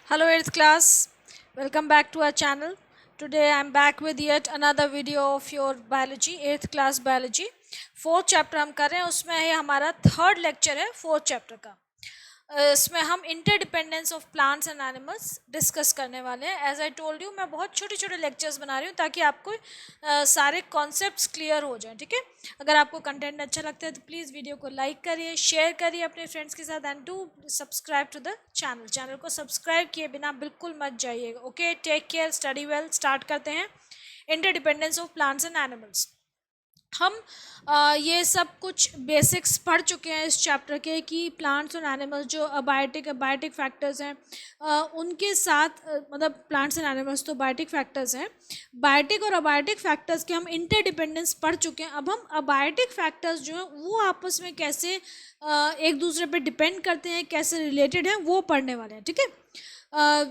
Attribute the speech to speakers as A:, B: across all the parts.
A: Hello 8th class, welcome back to our channel. Today I am back with yet another video of your biology, 8th class biology. Fourth chapter हम कर रहे हैं, उसमें ये हमारा third lecture है fourth chapter का। इसमें हम interdependence of plants and animals discuss करने वाले हैं। एज आई टोल्ड यू, मैं बहुत छोटे छोटे लेक्चर्स बना रही हूँ ताकि आपको सारे कॉन्सेप्ट्स क्लियर हो जाएं। ठीक है, अगर आपको कंटेंट अच्छा लगता है तो प्लीज़ वीडियो को लाइक करिए, शेयर करिए अपने फ्रेंड्स के साथ and do subscribe to the channel को सब्सक्राइब किए बिना बिल्कुल मत जाइएगा। Okay, take care, study well. Start करते हैं interdependence of plants and animals. हम ये सब कुछ बेसिक्स पढ़ चुके हैं इस चैप्टर के कि प्लांट्स और एनिमल्स जो बायोटिक फैक्टर्स हैं, उनके साथ मतलब प्लांट्स एंड एनिमल्स तो बायोटिक फैक्टर्स हैं। बायोटिक और अबायोटिक फैक्टर्स के हम इंटरडिपेंडेंस पढ़ चुके हैं। अब हम अबायोटिक फैक्टर्स जो हैं वो आपस में कैसे एक दूसरे पे डिपेंड करते हैं, कैसे रिलेटेड हैं, वो पढ़ने वाले हैं। ठीक है,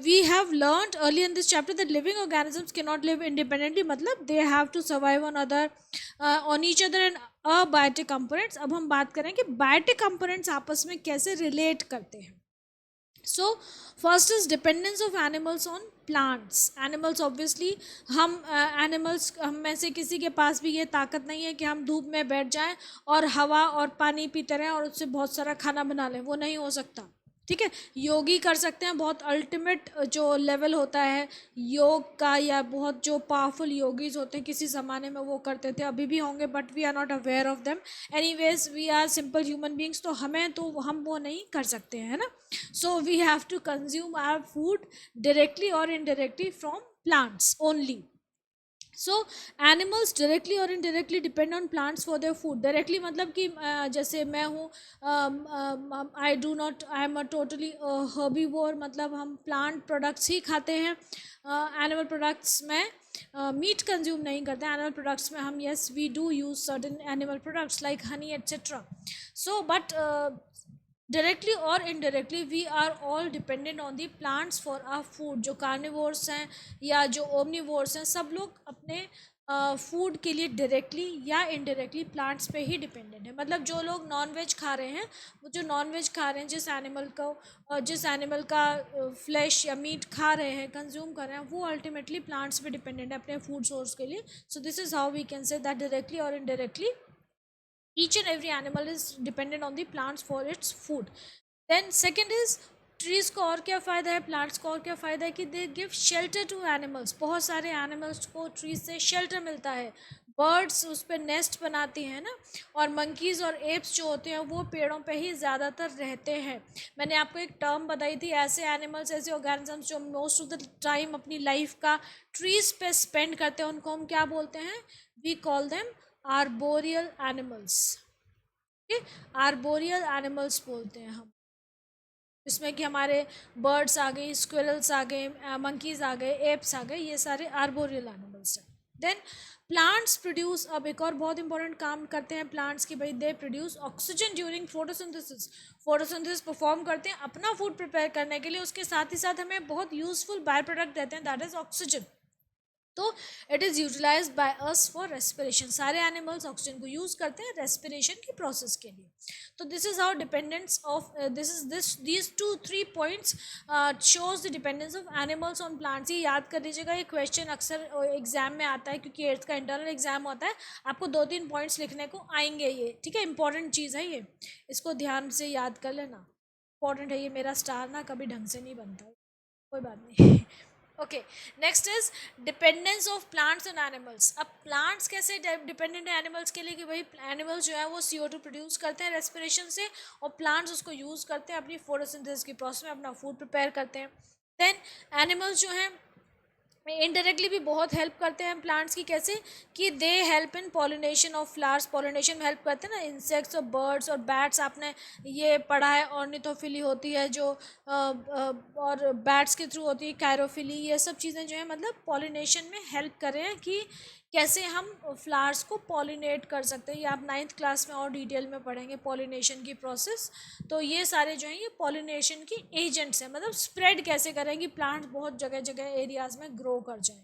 A: we have learned earlier in this chapter that living organisms cannot live independently, मतलब they have to survive on each other and abiotic components। अब हम बात करें कि बायोटिक कंपोनेंट्स आपस में कैसे रिलेट करते हैं। So first is dependence of animals on plants. Animals obviously हम एनिमल्स हम में से किसी के पास भी ये ताकत नहीं है कि हम धूप में बैठ जाएं और हवा और पानी पीते रहें और उससे बहुत सारा खाना बना लें, वो नहीं हो सकता। ठीक है, योगी कर सकते हैं, बहुत अल्टीमेट जो लेवल होता है योग का, या बहुत जो पावरफुल योगीज होते हैं किसी ज़माने में वो करते थे, अभी भी होंगे, but we are not aware of them. Anyways we are simple human beings, तो हमें तो हम वो नहीं कर सकते हैं, है ना। So we have to consume our food directly or indirectly from plants only. So animals directly or indirectly depend on plants for their food. Directly मतलब कि जैसे मैं हूँ, I do not, I am a totally herbivore, मतलब हम plant products ही खाते हैं। Animal products में मीट कंज्यूम नहीं करते। एनिमल प्रोडक्ट्स में हम yes we do use certain animal products like honey etc. So but directly और indirectly we are all dependent on the plants for our food. जो carnivores हैं या जो ओमनीवोर्स हैं, सब लोग अपने फूड के लिए डायरेक्टली या इनडायरेक्टली प्लांट्स पे ही डिपेंडेंट है। मतलब जो लोग नॉन वेज खा रहे हैं, वो जो नॉन वेज खा रहे हैं, जिस एनिमल का फ्लैश या मीट खा रहे हैं, कंज्यूम कर रहे हैं, वो अल्टीमेटली प्लांट्स पे डिपेंडेंट है अपने फूड सोर्स के लिए। So this is how we can say that directly और indirectly each and every animal is dependent on the plants for its food. Then second is trees को और क्या फ़ायदा है, प्लांट्स को और क्या फ़ायदा है कि they give shelter to animals. बहुत सारे एनिमल्स को ट्रीज से शेल्टर मिलता है। बर्ड्स उस पर नेस्ट बनाती हैं ना, और मंकीज़ और एप्स जो होते हैं वो पेड़ों पे ही ज़्यादातर रहते हैं। मैंने आपको एक टर्म बताई थी, ऐसे एनिमल्स, ऐसे ऑर्गेनिजम्स जो मोस्ट ऑफ द टाइम अपनी लाइफ का ट्रीज़ पे स्पेंड करते हैं, उनको हम क्या बोलते हैं? We call them arboreal animals. Arboreal animals बोलते हैं हम, जिसमें कि हमारे बर्ड्स आ गए, स्क्विरल्स आ गए, मंकीज आ गए, एप्स आ गए, ये सारे आर्बोरियल एनिमल्स हैं। देन प्लांट्स प्रोड्यूस, अब एक और बहुत इंपॉर्टेंट काम करते हैं प्लांट्स की, भाई they produce oxygen during photosynthesis. Photosynthesis perform करते हैं अपना फूड प्रिपेयर करने के लिए, उसके साथ ही साथ हमें बहुत यूजफुल बाय प्रोडक्ट देते हैं, दैट इज ऑक्सीजन। तो it is utilize by us for respiration. सारे एनिमल्स ऑक्सीजन को यूज़ करते हैं रेस्पिरेशन की प्रोसेस के लिए। तो this is how dependence of these 2-3 points shows the dependence of animals on plants. ये याद कर लीजिएगा, ये क्वेश्चन अक्सर एग्जाम में आता है, क्योंकि 8th का इंटरनल एग्जाम होता है, आपको 2-3 पॉइंट्स लिखने को आएंगे ये। ठीक है, इंपॉर्टेंट चीज़ है ये, इसको ध्यान से याद कर लेना, इंपॉर्टेंट है ये। मेरा स्टार ना कभी ढंग से नहीं बनता, कोई बात नहीं। Okay, next is dependence of plants and animals. अब प्लांट्स कैसे डिपेंडेंट है एनिमल्स के लिए कि भाई एनिमल्स जो है वो CO2 प्रोड्यूस करते हैं रेस्पिरेशन से, और प्लांट्स उसको यूज़ करते हैं अपनी फोटोसिंथेसिस की प्रोसेस में, अपना फूड प्रिपेयर करते हैं। देन एनिमल्स जो हैं इनडायरेक्टली भी बहुत हेल्प करते हैं प्लांट्स की। कैसे कि they help in pollination of flowers. Pollination में हेल्प करते हैं ना इंसेक्ट्स और बर्ड्स और बैट्स। आपने ये पढ़ा है, ऑर्निथोफिली होती है जो और बैट्स के थ्रू होती है कैरोफिली। ये सब चीज़ें जो है मतलब पॉलिनेशन में हेल्प कर रहे हैं कि कैसे हम फ्लावर्स को पॉलिनेट कर सकते हैं। ये आप 9th क्लास में और डिटेल में पढ़ेंगे पॉलिनेशन की प्रोसेस। तो ये सारे जो हैं ये पॉलिनेशन की एजेंट्स हैं, मतलब स्प्रेड कैसे करें कि प्लांट्स बहुत जगह जगह एरियाज में ग्रो कर जाएं।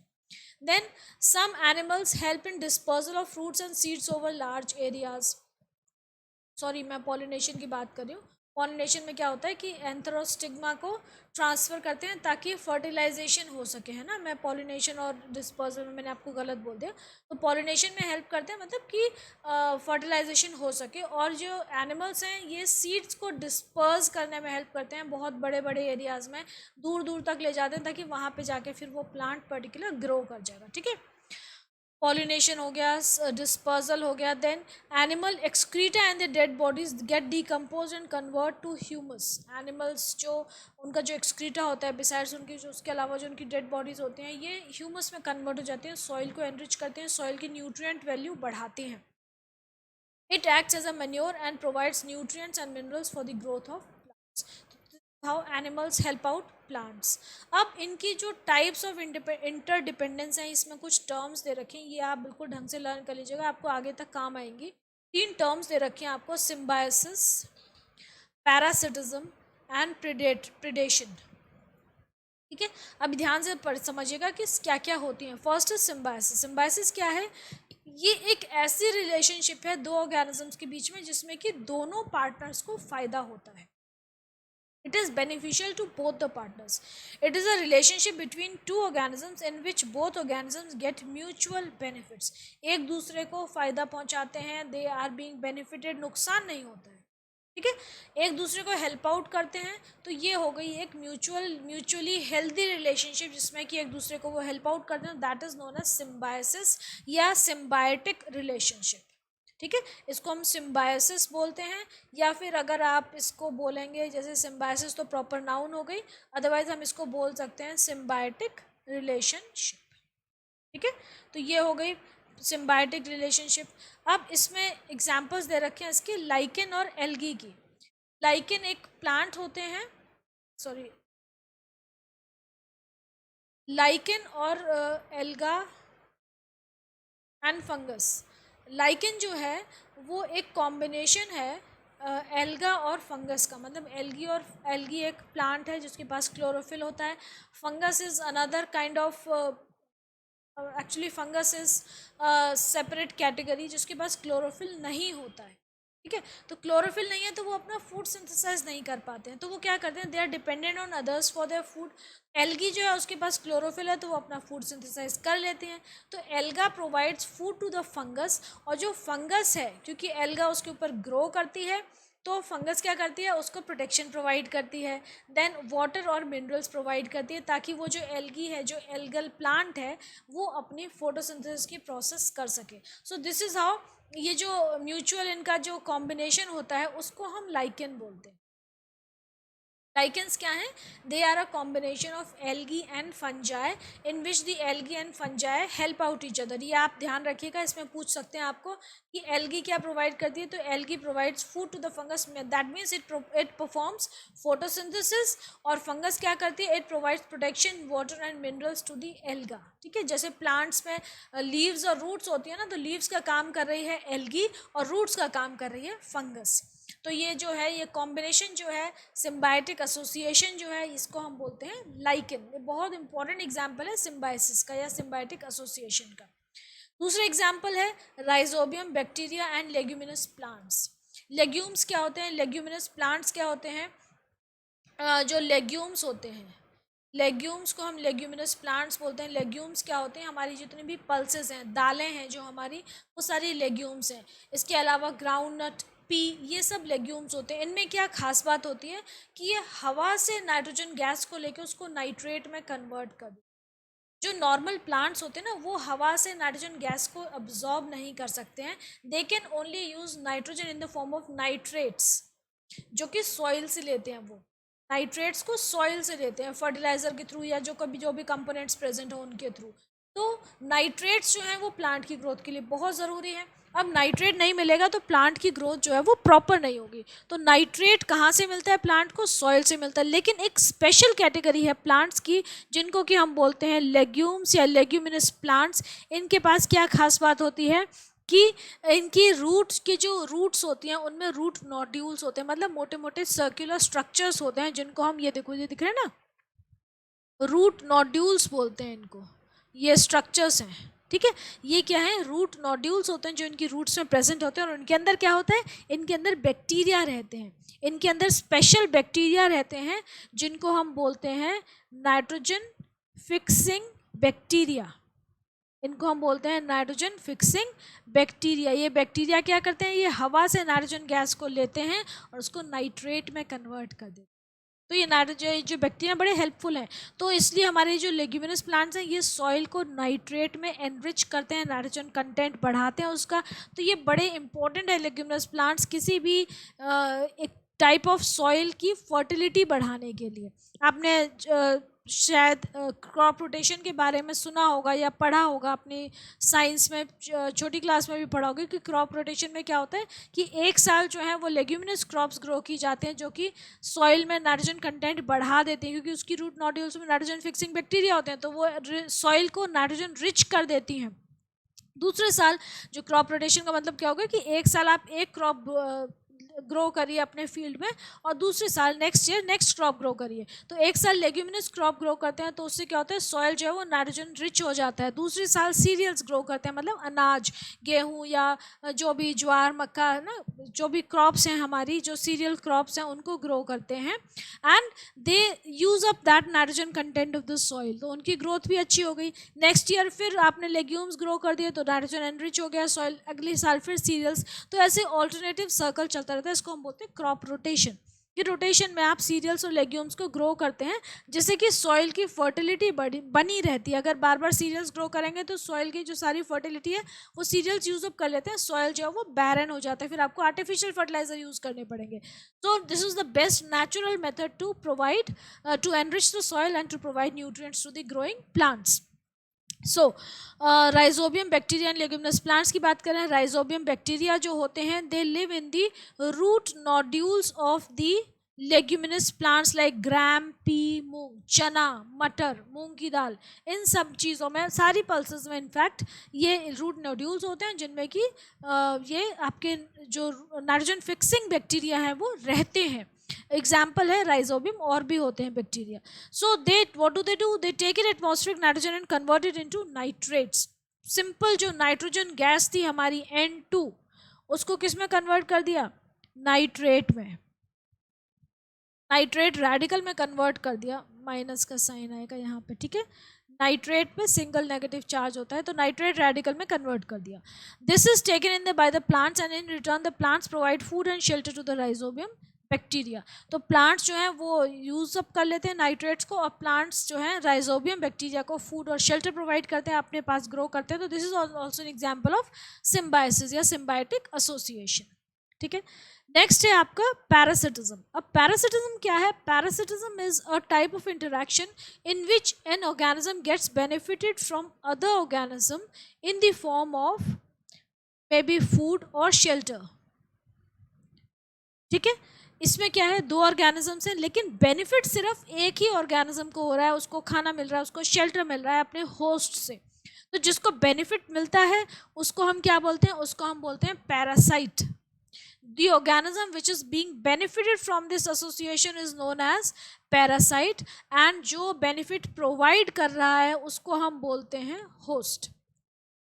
A: Then some animals help in dispersal of fruits and seeds over large areas. Sorry, मैं पॉलिनेशन की बात कर रही हूँ। पॉलिनेशन में क्या होता है कि एंथरोस्टिग्मा को ट्रांसफ़र करते हैं ताकि फर्टिलाइजेशन हो सके, है ना। मैं पॉलिनेशन और डिस्पर्सल में मैंने आपको गलत बोल दिया। तो पॉलिनेशन में हेल्प करते हैं मतलब कि फर्टिलाइजेशन हो सके, और जो एनिमल्स हैं ये सीड्स को डिस्पर्स करने में हेल्प करते हैं, बहुत बड़े बड़े एरियाज़ में दूर दूर तक ले जाते हैं ताकि वहाँ पे जाके फिर वो प्लांट पर्टिकुलर ग्रो कर जाएगा, ठीक है। पॉलिनेशन हो गया, डिस्पर्सल हो गया, then animal excreta and the dead bodies get decompose and convert to humus. Animals जो उनका जो एक्सक्रीटा होता है बिसाइड्स उनकी जो उसके अलावा जो उनकी डेड बॉडीज होती हैं ये ह्यूमस में कन्वर्ट हो जाते हैं, सॉइल को एनरिच करते हैं, सॉइल की न्यूट्रिएंट वैल्यू बढ़ाती हैं। It acts as a manure and provides nutrients and minerals for the growth of plants. How animals help out plants. अब इनकी जो टाइप्स ऑफ इंटरडिपेंडेंस हैं इसमें कुछ टर्म्स दे रखे हैं, ये आप बिल्कुल ढंग से लर्न कर लीजिएगा, आपको आगे तक काम आएंगी। 3 टर्म्स दे रखे हैं आपको, सिम्बायोसिस, पैरासिटिज्म एंड प्रिडेशन, ठीक है। अब ध्यान से समझिएगा कि क्या क्या होती हैं। First is symbiosis. सिम्बायोसिस क्या है? ये एक ऐसी रिलेशनशिप है दो ऑर्गेनिजम्स के बीच में जिसमें कि दोनों पार्टनर्स को फायदा होता है। It is beneficial to both the partners. It is a relationship between two organisms in which both organisms get mutual benefits. एक दूसरे को फ़ायदा पहुंचाते हैं, they are being benefited, नुकसान नहीं होता है, ठीक है। एक दूसरे को हेल्प आउट करते हैं, तो ये हो गई एक म्यूचुअली हेल्दी रिलेशनशिप जिसमें कि एक दूसरे को वो हेल्प आउट करते हैं, that is known as symbiosis या सिम्बायोटिक रिलेशनशिप, ठीक है। इसको हम सिम्बायोसिस बोलते हैं, या फिर अगर आप इसको बोलेंगे जैसे सिम्बायोसिस तो प्रॉपर नाउन हो गई, अदरवाइज हम इसको बोल सकते हैं सिम्बायोटिक रिलेशनशिप, ठीक है। तो ये हो गई सिम्बायोटिक रिलेशनशिप। अब इसमें एग्जांपल्स दे रखे हैं इसके लाइकेन और एल्गी की। लाइकेन एक प्लांट होते हैं, सॉरी, लाइकेन और एल्गा एंड फंगस। लाइकेन जो है वो एक कॉम्बिनेशन है एल्गा और फंगस का, मतलब एल्गी एक प्लांट है जिसके पास क्लोरोफिल होता है। Fungus is another kind of, actually fungus is separate category जिसके पास क्लोरोफिल नहीं होता है, ठीक है। तो क्लोरोफिल नहीं है तो वो अपना फूड सिंथेसाइज नहीं कर पाते हैं, तो वो क्या करते हैं, they are dependent on others for their food. Algae जो है उसके पास क्लोरोफिल है तो वो अपना फूड सिंथेसाइज कर लेते हैं। तो alga provides food to the fungus, और जो फंगस है क्योंकि एल्गा उसके ऊपर ग्रो करती है तो फंगस क्या करती है, उसको प्रोटेक्शन प्रोवाइड करती है, देन वाटर और मिनरल्स प्रोवाइड करती है ताकि वो जो एल्गी है, जो एल्गल प्लांट है, वो अपनी फोटोसिंथेसिस की प्रोसेस कर सके। सो दिस इज़ हाउ ये जो म्यूचुअल इनका जो कॉम्बिनेशन होता है उसको हम लाइकेन बोलते हैं। लाइकेंस क्या हैं? They are a combination of algae and fungi in which the algae and fungi help out each other. ये आप ध्यान रखिएगा, इसमें पूछ सकते हैं आपको कि एल्गी क्या प्रोवाइड करती है, तो algae provides food to the fungus, that means it performs photosynthesis. और फंगस क्या करती है, it provides protection, water and minerals to the alga, ठीक है। जैसे प्लांट्स में लीव्स और रूट्स होती है ना, तो लीव्स का काम कर रही है एल्गी और रूट्स का काम कर रही है फंगस। तो ये जो है ये कॉम्बिनेशन जो है, सिम्बायोटिक एसोसिएशन जो है, इसको हम बोलते हैं लाइकेन। ये बहुत इंपॉर्टेंट एग्जाम्पल है सिम्बायोसिस का या सिम्बायोटिक एसोसिएशन का। दूसरा एग्जाम्पल है rhizobium bacteria and leguminous plants. Legumes क्या होते हैं, लेग्यूमिनस प्लांट्स क्या होते हैं, जो लेग्यूम्स होते हैं, लेग्यूम्स को हम लेग्यूमिनस प्लांट्स बोलते हैं। लेग्यूम्स क्या होते हैं, हमारी जितनी भी पल्सेस हैं, दालें हैं जो हमारी, वो सारी लेग्यूम्स हैं। इसके अलावा ग्राउंड नट, पी, ये सब लेग्यूम्स होते हैं। इनमें क्या खास बात होती है कि ये हवा से नाइट्रोजन गैस को लेकर उसको नाइट्रेट में कन्वर्ट कर देते। जो नॉर्मल प्लांट्स होते हैं ना, वो हवा से नाइट्रोजन गैस को अब्जॉर्ब नहीं कर सकते हैं, they can only use nitrogen in the form of nitrates, जो कि सॉइल से लेते हैं। वो नाइट्रेट्स को सॉइल से लेते हैं फर्टिलाइजर के थ्रू या जो भी कंपोनेंट्स प्रेजेंट हो उनके थ्रू। तो नाइट्रेट्स जो हैं वो प्लांट की ग्रोथ के लिए बहुत ज़रूरी है। अब नाइट्रेट नहीं मिलेगा तो प्लांट की ग्रोथ जो है वो प्रॉपर नहीं होगी। तो नाइट्रेट कहाँ से मिलता है प्लांट को, सॉइल से मिलता है। लेकिन एक स्पेशल कैटेगरी है प्लांट्स की जिनको कि हम बोलते हैं लेग्यूम्स या लेग्यूमिनस प्लांट्स। इनके पास क्या खास बात होती है कि इनकी रूट्स की जो रूट्स होती हैं उनमें रूट नोड्यूल्स होते हैं, मतलब मोटे मोटे सर्कुलर स्ट्रक्चर्स होते हैं जिनको हम, ये देखो ये दिख रहे हैं ना, रूट नोड्यूल्स बोलते हैं इनको। ये स्ट्रक्चर्स हैं, ठीक है, ये क्या है, रूट नोड्यूल्स होते हैं जो इनकी रूट्स में प्रेजेंट होते हैं, और उनके अंदर क्या होता है, इनके अंदर बैक्टीरिया रहते हैं, इनके अंदर स्पेशल बैक्टीरिया रहते हैं जिनको हम बोलते हैं नाइट्रोजन फिक्सिंग बैक्टीरिया। इनको हम बोलते हैं नाइट्रोजन फिक्सिंग बैक्टीरिया। ये बैक्टीरिया क्या करते हैं, ये हवा से नाइट्रोजन गैस को लेते हैं और उसको नाइट्रेट में कन्वर्ट कर देते हैं। तो ये नाइट्रोजन जो बैक्टीरिया बड़े हेल्पफुल हैं, तो इसलिए हमारे जो लेग्यूमिनस प्लांट्स हैं ये सॉइल को नाइट्रेट में एनरिच करते हैं, नाइट्रोजन कंटेंट बढ़ाते हैं उसका। तो ये बड़े इंपॉर्टेंट है लेग्यूमिनस प्लांट्स किसी भी एक टाइप ऑफ सॉइल की फर्टिलिटी बढ़ाने के लिए। आपने शायद क्रॉप रोटेशन के बारे में सुना होगा या पढ़ा होगा अपनी साइंस में, छोटी क्लास में भी पढ़ा होगा कि क्रॉप रोटेशन में क्या होता है कि एक साल जो है वो लेग्यूमिनस क्रॉप्स ग्रो की जाते हैं जो कि सॉइल में नाइट्रोजन कंटेंट बढ़ा देते हैं, क्योंकि उसकी रूट नोड्यूल्स में नाइट्रोजन फिक्सिंग बैक्टीरिया होते हैं, तो वो सॉइल को नाइट्रोजन रिच कर देती हैं। दूसरे साल जो क्रॉप रोटेशन का मतलब क्या होगा कि एक साल आप एक क्रॉप ग्रो करिए अपने फील्ड में और दूसरे साल next year next crop grow करिए। तो एक साल लेग्यूमिनस क्रॉप ग्रो करते हैं तो उससे क्या होता है, सॉइल जो है वो नाइट्रोजन रिच हो जाता है। दूसरे साल सीरियल्स ग्रो करते हैं, मतलब अनाज, गेहूं या जो भी ज्वार मक्का है ना, जो भी क्रॉप्स हैं हमारी, जो सीरियल क्रॉप्स हैं उनको ग्रो करते हैं and they use up that nitrogen content of the soil, तो उनकी ग्रोथ भी अच्छी हो गई। नेक्स्ट ईयर फिर आपने लेग्यूम्स ग्रो कर दिए तो नाइट्रोजन एनरिच हो गया सॉइल, अगले साल फिर सीरियल्स। तो ऐसे ऑल्टरनेटिव सर्कल चलता रहता है, इसको हम बोलते हैं क्रॉप रोटेशन। कि रोटेशन में आप सीरियल्स और लेग्यूम्स को ग्रो करते हैं जिससे कि सॉइल की फर्टिलिटी बनी रहती है। अगर बार बार सीरियल्स ग्रो करेंगे तो सॉइल की जो सारी फर्टिलिटी है वो सीरियल्स यूज अप कर लेते हैं, सॉइल जो है वो बैरन हो जाता है, फिर आपको आर्टिफिशियल फर्टिलाइजर यूज करने पड़ेंगे। तो this is the best natural method to provide to enrich the soil and to provide nutrients to the growing plants. So rhizobium bacteria and leguminous plants की बात करें, राइजोबियम बैक्टीरिया जो होते हैं they live in the root nodules of the leguminous plants like gram, pea, moong, chana, matar, मूंग की दाल, इन सब चीज़ों में, सारी पल्सेस में इनफैक्ट ये रूट नोड्यूल्स होते हैं जिनमें कि ये आपके जो नाइट्रोजन फिक्सिंग बैक्टीरिया है वो रहते हैं। एग्जाम्पल है राइजोबियम, और भी होते हैं bacteria. So they what do they take in atmospheric nitrogen and convert it into nitrates. Simple जो नाइट्रोजन गैस थी हमारी N2, उसको किस में कन्वर्ट कर दिया, नाइट्रेट में, नाइट्रेट रेडिकल में कन्वर्ट कर दिया, माइनस का साइन आएगा यहाँ पे, ठीक है, नाइट्रेट में सिंगल नेगेटिव चार्ज होता है तो नाइट्रेट रेडिकल में कन्वर्ट कर दिया। This is taken in by the plants and in return the plants provide food and shelter to the rhizobium bacteria. तो प्लांट्स जो हैं वो यूज अप कर लेते हैं नाइट्रेट्स को, और प्लांट्स जो हैं राइजोबियम बैक्टीरिया को फूड और शेल्टर प्रोवाइड करते हैं, अपने पास ग्रो करते हैं। तो this is also an example of symbiosis या सिम्बायोटिक एसोसिएशन, ठीक है। नेक्स्ट है आपका पैरासिटिज्म। अब पैरासिटिज्म क्या है, parasitism is a type of interaction in which an organism gets benefited from other organism in the form of may be food और shelter, ठीक है। इसमें क्या है, दो ऑर्गेनिजम्स हैं लेकिन बेनिफिट सिर्फ एक ही ऑर्गेनिज्म को हो रहा है, उसको खाना मिल रहा है, उसको शेल्टर मिल रहा है अपने होस्ट से। तो जिसको बेनिफिट मिलता है उसको हम क्या बोलते हैं, उसको हम बोलते हैं parasite. The organism which is being benefited from this association is known as parasite, and जो benefit provide कर रहा है उसको हम बोलते हैं host।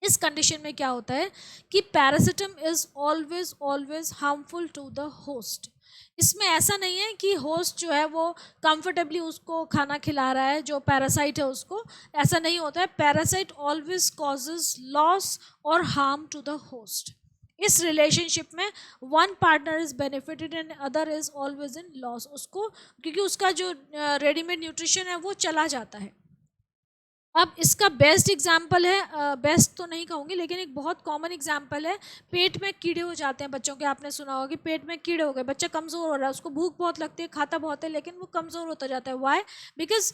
A: इस कंडीशन में क्या होता है कि parasitism is always always harmful to the host. इसमें ऐसा नहीं है कि होस्ट जो है वो कंफर्टेबली उसको खाना खिला रहा है, जो पैरासाइट है उसको, ऐसा नहीं होता है। पैरासाइट ऑलवेज कॉजेज लॉस और हार्म टू द होस्ट। इस रिलेशनशिप में one partner is benefited and other is always in loss, उसको क्योंकि उसका जो रेडीमेड न्यूट्रिशन है वो चला जाता है। अब इसका बेस्ट एग्जाम्पल है, बेस्ट तो नहीं कहूँगी लेकिन एक बहुत कॉमन एग्जाम्पल है, पेट में कीड़े हो जाते हैं बच्चों के। आपने सुना होगा कि पेट में कीड़े हो गए, बच्चा कमज़ोर हो रहा है, उसको भूख बहुत लगती है, खाता बहुत है लेकिन वो कमज़ोर होता जाता है। वाई? बिकॉज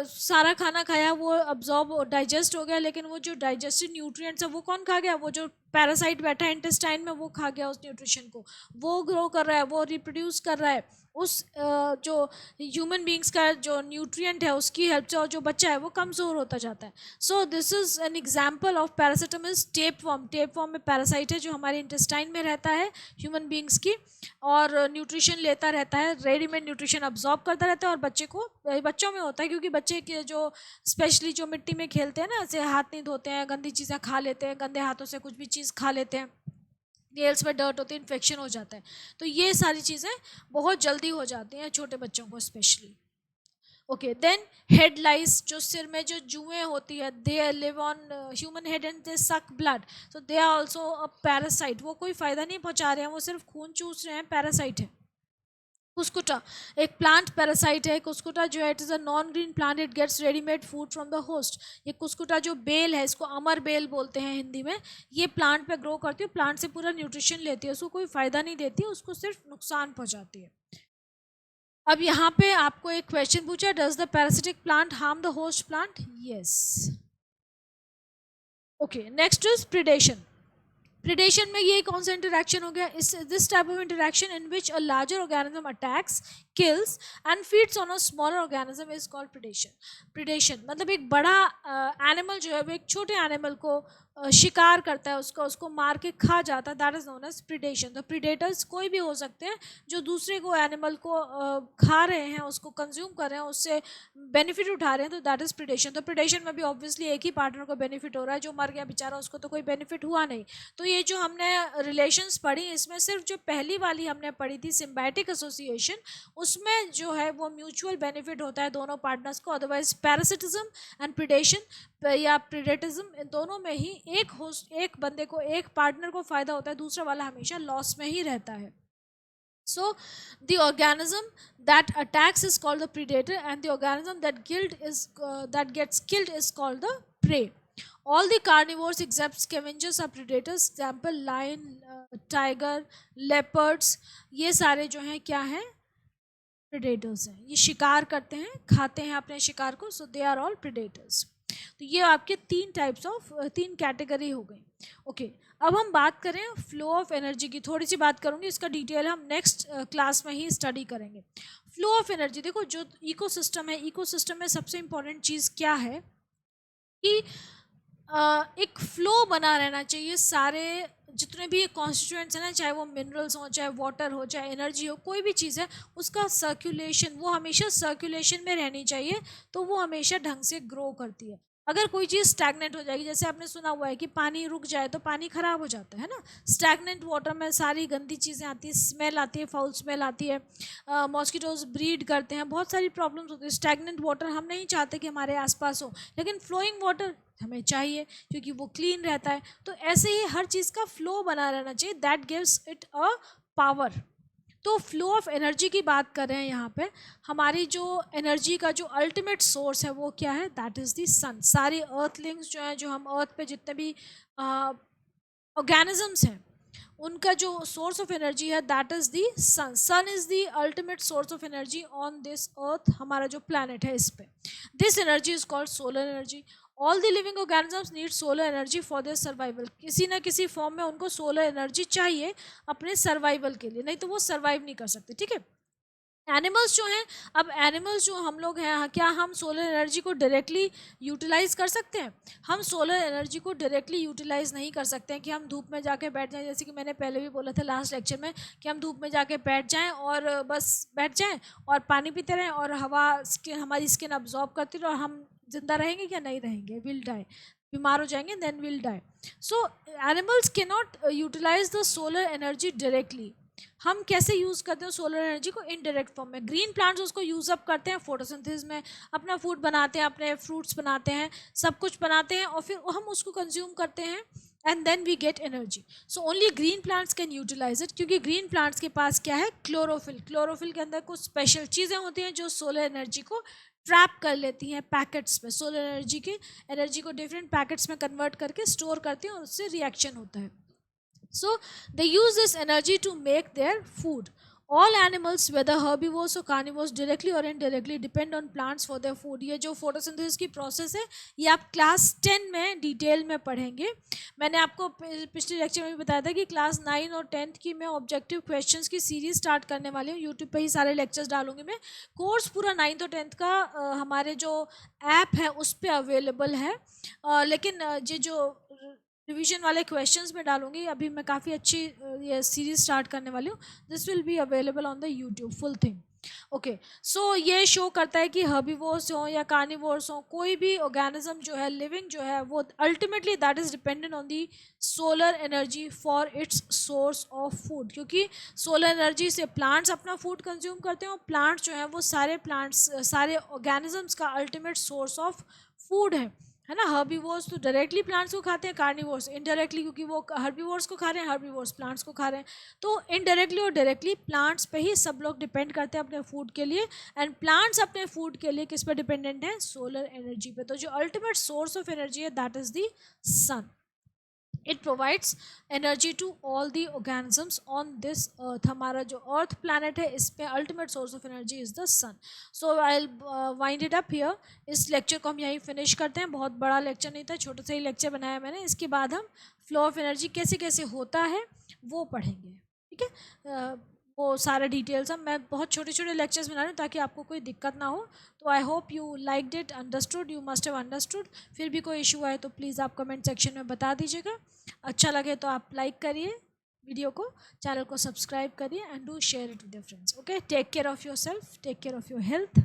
A: सारा खाना खाया, वो अब्जॉर्ब और डाइजेस्ट हो गया, लेकिन वो जो डाइजेस्टेड न्यूट्रिएंट्स है वो कौन खा गया, वो जो पैरासाइट बैठा है इंटेस्टाइन में, वो खा गया उस न्यूट्रिशन को, वो ग्रो कर रहा है, वो रिप्रोड्यूस कर रहा है, उस जो ह्यूमन बींग्स का जो न्यूट्रिएंट है उसकी हेल्प से, और जो बच्चा है वो कमज़ोर होता जाता है. So this is an example of parasitism is tapeworm. Tapeworm में पैरासाइट है जो हमारे इंटेस्टाइन में रहता है ह्यूमन बींग्स की, और न्यूट्रिशन लेता रहता है, रेडीमेड न्यूट्रिशन अब्जॉर्ब करता रहता है, और बच्चे को, बच्चों में होता है क्योंकि बच्चे के जो स्पेशली जो मिट्टी में खेलते हैं ना, ऐसे हाथ नहीं धोते हैं, गंदी चीज़ें खा लेते हैं, गंदे हाथों से कुछ भी चीज़ खा लेते हैं, नेल्स में डर्ट होती है, इन्फेक्शन हो जाता है, तो ये सारी चीज़ें बहुत जल्दी हो जाती हैं छोटे बच्चों को specially. Okay, then head lice, जो सिर में जो जुएं होती है, they live on human head and they suck blood, so they are also a parasite. वो कोई फ़ायदा नहीं पहुंचा रहे हैं, वो सिर्फ खून चूस रहे हैं, पैरासाइट है. कुस्कुटा एक प्लांट पैरासाइट है. कुस्कुटा जो है, it is a non green plant, it gets readymade food from the host. ये कुस्कुटा जो बेल है, इसको अमर बेल बोलते हैं हिंदी में, ये प्लांट पे ग्रो करती है, प्लांट से पूरा न्यूट्रिशन लेती है, उसको कोई फ़ायदा नहीं देती है, उसको सिर्फ नुकसान पहुंचाती है. अब यहाँ पे आपको एक क्वेश्चन पूछा, does the parasitic plant harm the host plant? Yes. Okay, next is predation. Predation में ये कौन सा इंटरेक्शन हो गया? इस this type of interaction in which a larger organism attacks, kills and feeds on a smaller organism is called predation. Predation मतलब एक बड़ा एनिमल जो है वो एक छोटे एनिमल को शिकार करता है, उसको मार के खा जाता है, that is known as predation. तो प्रिडेटर्स कोई भी हो सकते हैं जो दूसरे को एनिमल को खा रहे हैं, उसको कंज्यूम कर रहे हैं, उससे बेनिफिट उठा रहे हैं, तो दैट इज प्रिडेशन. तो प्रिडेशन में भी ऑब्वियसली एक ही पार्टनर को बेनिफिट हो रहा है, जो मर गया बेचारा उसको तो कोई बेनिफिट हुआ नहीं. तो ये जो हमने रिलेशंस पढ़ी, इसमें सिर्फ जो पहली वाली हमने पढ़ी थी सिम्बायोटिक एसोसिएशन, उसमें जो है वो म्यूचुअल बेनिफिट होता है दोनों पार्टनर्स को. अदरवाइज पैरासिटिज्म एंड प्रिडेशन या प्रिडेटिज्म, इन दोनों में ही एक बंदे को, एक पार्टनर को फायदा होता है, दूसरा वाला हमेशा लॉस में ही रहता है. So the organism that attacks is called the predator, and the organism that gets killed is called the prey. All the carnivores except scavengers are predators. Example, lion, tiger, leopards. ये सारे जो हैं क्या हैं? Predators हैं. ये शिकार करते हैं, खाते हैं अपने शिकार को. सो दे आर ऑल प्रेडेटर्स. तो ये आपके तीन कैटेगरी हो गई. ओके, अब हम बात करें फ्लो ऑफ एनर्जी की. थोड़ी सी बात करूंगी, इसका डिटेल हम नेक्स्ट क्लास में ही स्टडी करेंगे. फ्लो ऑफ एनर्जी, देखो जो इकोसिस्टम है, इकोसिस्टम में सबसे इम्पोर्टेंट चीज़ क्या है कि एक फ्लो बना रहना चाहिए. सारे जितने भी कॉन्स्टिट्यूएंट्स हैं ना, चाहे वो मिनरल्स हो, चाहे वाटर हो, चाहे एनर्जी हो, कोई भी चीज़ है, उसका सर्कुलेशन, वो हमेशा सर्कुलेशन में रहनी चाहिए, तो वो हमेशा ढंग से ग्रो करती है. अगर कोई चीज़ स्टैगनेंट हो जाएगी, जैसे आपने सुना हुआ है कि पानी रुक जाए तो पानी ख़राब हो जाता है ना. स्टैगनेंट वाटर में सारी गंदी चीज़ें आती है, स्मेल आती है, फाउल स्मेल आती है, मॉस्किटोज ब्रीड करते हैं, बहुत सारी प्रॉब्लम्स होती है. स्टैगनेंट वाटर हम नहीं चाहते कि हमारे आसपास हो, लेकिन फ्लोइंग वाटर हमें चाहिए क्योंकि वो क्लीन रहता है. तो ऐसे ही हर चीज़ का फ्लो बना रहना चाहिए, that gives it a power. तो फ्लो ऑफ एनर्जी की बात कर रहे हैं यहाँ पे. हमारी जो एनर्जी का जो अल्टीमेट सोर्स है वो क्या है? दैट इज़ द सन. सारी अर्थलिंग्स जो हैं, जो हम अर्थ पे जितने भी ऑर्गेनिजम्स हैं, उनका जो सोर्स ऑफ एनर्जी है that is the sun. Sun is the ultimate source of energy on this earth, हमारा जो प्लानट है इस पे. This energy is called solar energy. All the living organisms need solar energy for their survival. किसी ना किसी form में उनको सोलर एनर्जी चाहिए अपने सर्वाइवल के लिए, नहीं तो वो सर्वाइव नहीं कर सकते. ठीक है. एनिमल्स जो हैं, अब एनिमल्स जो हम लोग हैं, क्या हम सोलर एनर्जी को डायरेक्टली यूटिलाइज कर सकते हैं? हम सोलर एनर्जी को डायरेक्टली यूटिलाइज नहीं कर सकते हैं कि हम धूप में जाके बैठ जाएं, जैसे कि मैंने पहले भी बोला था लास्ट लेक्चर में, कि हम धूप में जाके बैठ जाएं और बस बैठ जाएं और पानी पीते रहें और हवा हमारी स्किन अब्जॉर्ब करती रहे, और हम जिंदा रहेंगे क्या? नहीं रहेंगे, विल डाई, बीमार हो जाएंगे, then will die. So animals can not utilize the solar energy directly. हम कैसे यूज़ करते हैं सोलर एनर्जी को? इनडायरेक्ट फॉर्म में. ग्रीन प्लांट्स उसको यूज़ अप करते हैं फोटोसिंथेसिस में, अपना फूड बनाते हैं, अपने फ्रूट्स बनाते हैं, सब कुछ बनाते हैं, और फिर हम उसको कंज्यूम करते हैं, and then we get energy. So only green plants can utilize it, क्योंकि ग्रीन प्लांट्स के पास क्या है? क्लोरोफिल. क्लोरोफिल के अंदर कुछ स्पेशल चीज़ें होती हैं जो सोलर एनर्जी को ट्रैप कर लेती हैं पैकेट्स में. सोलर एनर्जी को डिफरेंट पैकेट्स में कन्वर्ट करके स्टोर करती हैं, और उससे रिएक्शन होता है. So they use this energy to make their food. All animals whether herbivores और कार्निवोर्स डायरेक्टली और indirectly depend on plants for their food. ये जो फोटोसिंथेसिस की प्रोसेस है ये आप क्लास 10 में डिटेल में पढ़ेंगे। मैंने आपको पिछले लेक्चर में भी बताया था कि क्लास 9 और 10th की मैं ऑब्जेक्टिव क्वेश्चंस की सीरीज स्टार्ट करने वाली हूँ। यूट्यूब पे ही सारे लेक्चर्स डालूंगी मैं। कोर्स पूरा 9th और 10th का हमारे जो ऐप है उस पर अवेलेबल है। लेकिन ये जो रिवीजन वाले क्वेश्चंस में डालूंगी, अभी मैं काफ़ी अच्छी ये सीरीज स्टार्ट करने वाली हूँ। This will be available on the YouTube full thing. Okay, so ये शो करता है कि हर्बीवोर्स हो या कार्निवोर्स हो, कोई भी ऑर्गेनिज्म जो है लिविंग जो है वो ultimately that is dependent on the solar energy for its source of food. क्योंकि सोलर एनर्जी से प्लांट्स अपना फूड कंज्यूम करते हैं और प्लांट्स जो है वो सारे प्लांट्स सारे ऑर्गेनिजम्स का अल्टीमेट सोर्स ऑफ फूड है ना। हर्बीवोर्स तो डायरेक्टली प्लांट्स को खाते हैं, कार्निवोर्स इनडायरेक्टली, क्योंकि वो हर्बीवोर्स को खा रहे हैं, हर्बीवोर्स प्लांट्स को खा रहे हैं। तो इनडायरेक्टली और डायरेक्टली प्लांट्स पे ही सब लोग डिपेंड करते हैं अपने फूड के लिए। एंड प्लांट्स अपने फूड के लिए किस पे डिपेंडेंट है? सोलर एनर्जी पे। तो जो अल्टीमेट सोर्स ऑफ एनर्जी है that is the sun. It provides energy to all the organisms on this earth. हमारा जो अर्थ प्लानट है इसमें ultimate source of energy is the sun. So I wind it up here. इस lecture को हम यहीं finish करते हैं। बहुत बड़ा लेक्चर नहीं था, छोटा सा ही लेक्चर बनाया मैंने। इसके बाद हम फ्लो ऑफ एनर्जी कैसे कैसे होता है वो पढ़ेंगे, ठीक है। वो सारे डिटेल्स हम, मैं बहुत छोटे छोटे लेक्चर्स बना रही हूँ ताकि आपको कोई दिक्कत ना हो। तो I hope you like it, understood, you must have understood. फिर भी कोई इशू आए तो प्लीज़ आप कमेंट सेक्शन में बता दीजिएगा। अच्छा लगे तो आप लाइक करिए वीडियो को, चैनल को सब्सक्राइब करिए and do share it with your friends. Okay, take care of yourself, take care of your health.